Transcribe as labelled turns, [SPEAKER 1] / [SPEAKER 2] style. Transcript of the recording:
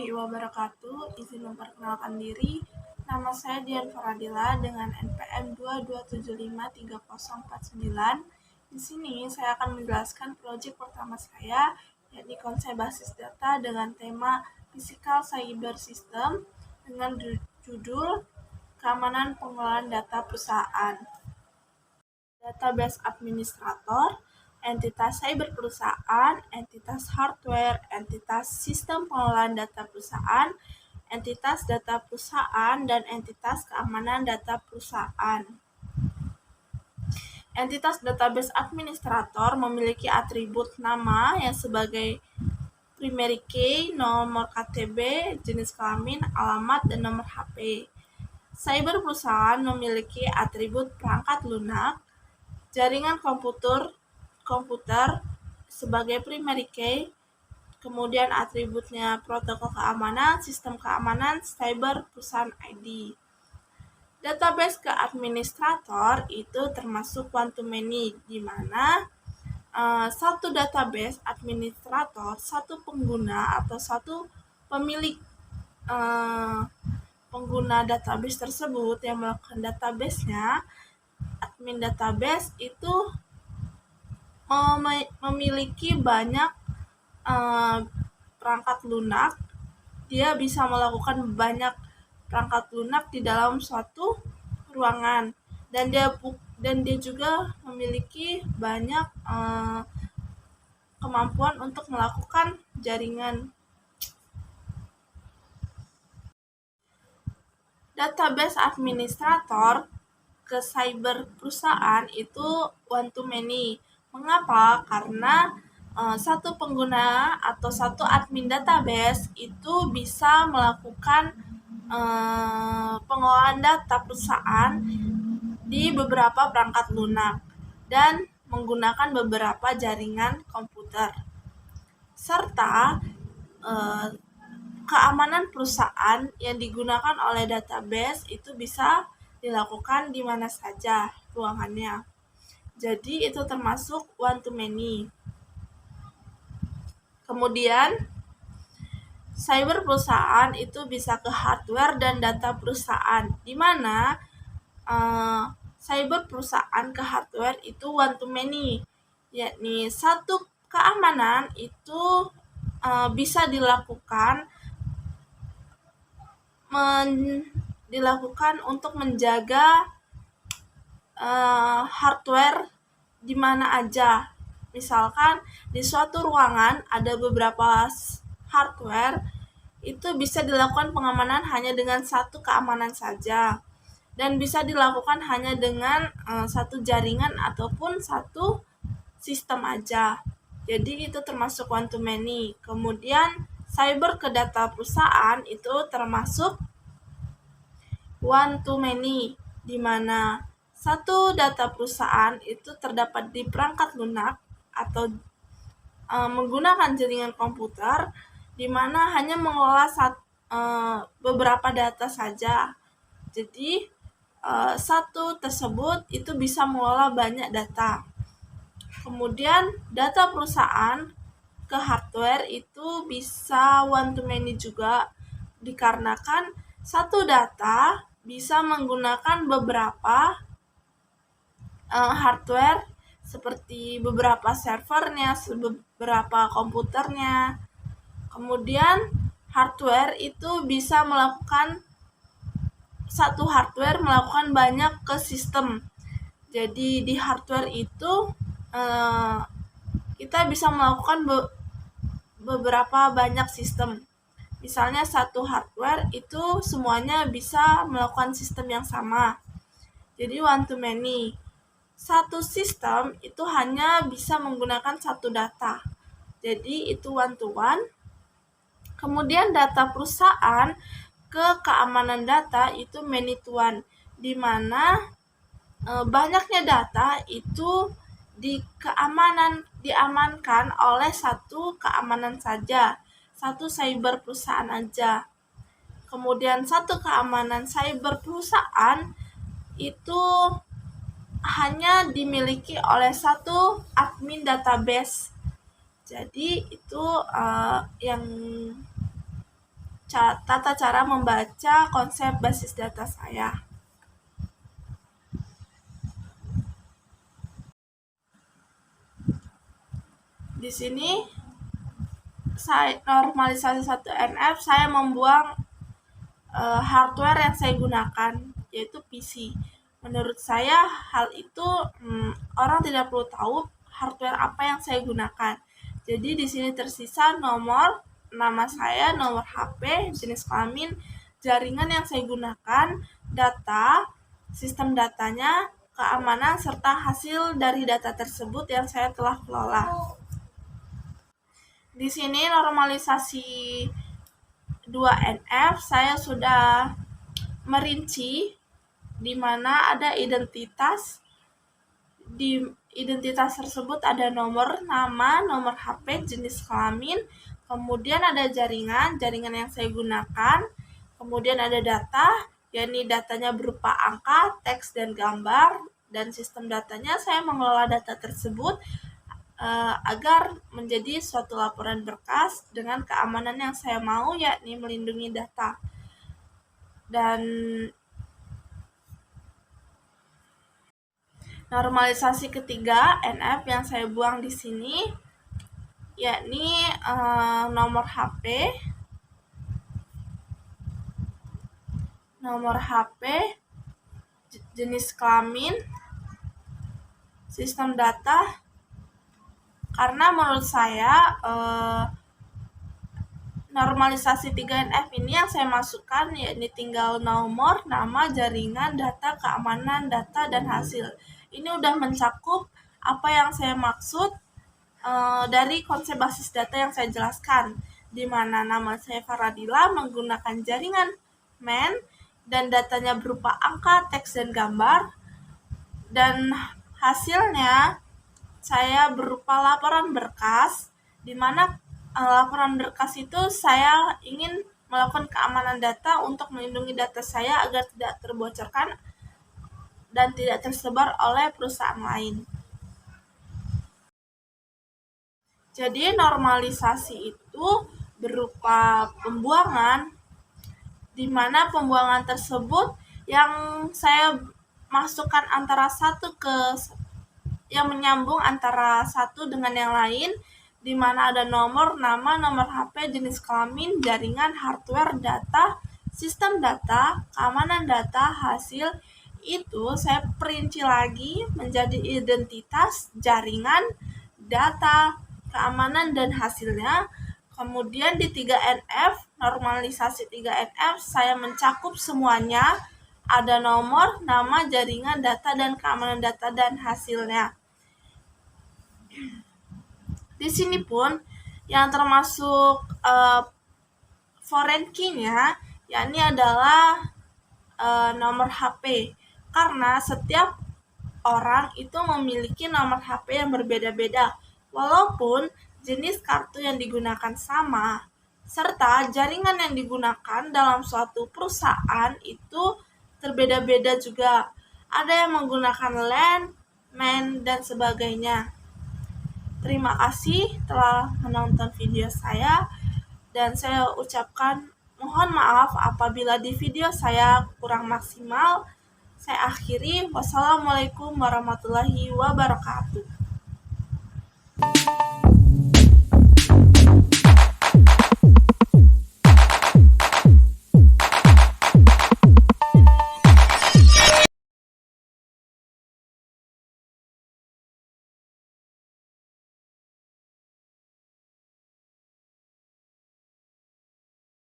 [SPEAKER 1] warahmatullahi wabarakatuh. Izin memperkenalkan diri. Nama saya Dian Faradila dengan NPM 22753049. Di sini saya akan menjelaskan proyek pertama saya, yakni konsep basis data dengan tema Physical Cyber System dengan judul Keamanan Pengelolaan Data Perusahaan. Database administrator, entitas cyber perusahaan, entitas hardware, entitas sistem pengelolaan data perusahaan, entitas data perusahaan, dan entitas keamanan data perusahaan. Entitas database administrator memiliki atribut nama yang sebagai primary key, nomor KTP, jenis kelamin, alamat, dan nomor HP. Cyber perusahaan memiliki atribut perangkat lunak, jaringan komputer sebagai primary key, kemudian atributnya protokol keamanan, sistem keamanan, cyber perusahaan ID. Database ke administrator itu termasuk one to many, di mana satu database administrator, satu pengguna atau satu pemilik pengguna database tersebut yang melakukan database-nya, admin database itu memiliki banyak perangkat lunak. Dia bisa melakukan banyak perangkat lunak di dalam suatu ruangan, dan dia juga memiliki banyak kemampuan untuk melakukan jaringan. Database administrator ke cyber perusahaan itu one to many. Mengapa? Karena satu pengguna atau satu admin database itu bisa melakukan pengelolaan data perusahaan di beberapa perangkat lunak dan menggunakan beberapa jaringan komputer. Serta keamanan perusahaan yang digunakan oleh database itu bisa dilakukan di mana saja ruangannya. Jadi itu termasuk one to many. Kemudian cyber perusahaan itu bisa ke hardware dan data perusahaan, di mana cyber perusahaan ke hardware itu one to many, yakni satu keamanan itu bisa dilakukan untuk menjaga hardware di mana aja. Misalkan di suatu ruangan ada beberapa hardware, itu bisa dilakukan pengamanan hanya dengan satu keamanan saja, dan bisa dilakukan hanya dengan satu jaringan ataupun satu sistem aja. Jadi itu termasuk one to many. Kemudian cyber ke data perusahaan itu termasuk one to many, di mana satu data perusahaan itu terdapat di perangkat lunak atau menggunakan jaringan komputer, di mana hanya mengelola beberapa data saja. Jadi satu tersebut itu bisa mengelola banyak data. Kemudian data perusahaan ke hardware itu bisa one to many juga, dikarenakan satu data bisa menggunakan beberapa hardware seperti beberapa servernya, beberapa komputernya. Kemudian hardware itu bisa satu hardware melakukan banyak ke sistem. Jadi di hardware itu kita bisa melakukan beberapa banyak sistem. Misalnya satu hardware itu semuanya bisa melakukan sistem yang sama. Jadi one to many. Satu sistem itu hanya bisa menggunakan satu data. Jadi itu one to one. Kemudian data perusahaan ke keamanan data itu many to one, di mana banyaknya data itu diamankan oleh satu keamanan saja, satu cyber perusahaan aja. Kemudian satu keamanan cyber perusahaan itu hanya dimiliki oleh satu admin database. Jadi itu yang tata cara membaca konsep basis data saya. Di sini saya normalisasi 1NF, saya membuang hardware yang saya gunakan, yaitu PC. Menurut saya hal itu orang tidak perlu tahu hardware apa yang saya gunakan. Jadi di sini tersisa nomor, nama saya, nomor HP, jenis kelamin, jaringan yang saya gunakan, data, sistem datanya, keamanan, serta hasil dari data tersebut yang saya telah kelola. Di sini normalisasi 2NF saya sudah merinci di mana ada identitas. Di identitas tersebut ada nomor, nama, nomor HP, jenis kelamin, kemudian ada jaringan yang saya gunakan, kemudian ada data, yakni datanya berupa angka, teks, dan gambar, dan sistem datanya saya mengelola data tersebut agar menjadi suatu laporan berkas dengan keamanan yang saya mau, yakni melindungi data. Dan normalisasi ketiga NF yang saya buang di sini, yakni nomor HP, jenis kelamin, sistem data, karena menurut saya normalisasi 3NF ini yang saya masukkan yakni tinggal nomor, nama, jaringan, data, keamanan, data, dan hasil. Ini udah mencakup apa yang saya maksud dari konsep basis data yang saya jelaskan, di mana nama saya Faradila menggunakan jaringan MAN dan datanya berupa angka, teks, dan gambar, dan hasilnya saya berupa laporan berkas, di mana laporan berkas itu saya ingin melakukan keamanan data untuk melindungi data saya agar tidak terbocorkan dan tidak tersebar oleh perusahaan lain. Jadi normalisasi itu berupa pembuangan, di mana pembuangan tersebut yang saya masukkan antara yang menyambung antara satu dengan yang lain, di mana ada nomor, nama, nomor HP, jenis kelamin, jaringan, hardware, data, sistem data, keamanan data, hasil, itu saya perinci lagi menjadi identitas, jaringan, data, keamanan, dan hasilnya. Kemudian di 3NF, normalisasi 3NF, saya mencakup semuanya, ada nomor, nama, jaringan, data, dan keamanan data, dan hasilnya. Di sini pun yang termasuk foreign key-nya, yakni adalah nomor HP, karena setiap orang itu memiliki nomor HP yang berbeda-beda, walaupun jenis kartu yang digunakan sama, serta jaringan yang digunakan dalam suatu perusahaan itu terbeda-beda juga. Ada yang menggunakan LAN, MAN, dan sebagainya. Terima kasih telah menonton video saya, dan saya ucapkan mohon maaf apabila di video saya kurang maksimal. Saya akhiri. Wassalamualaikum warahmatullahi wabarakatuh.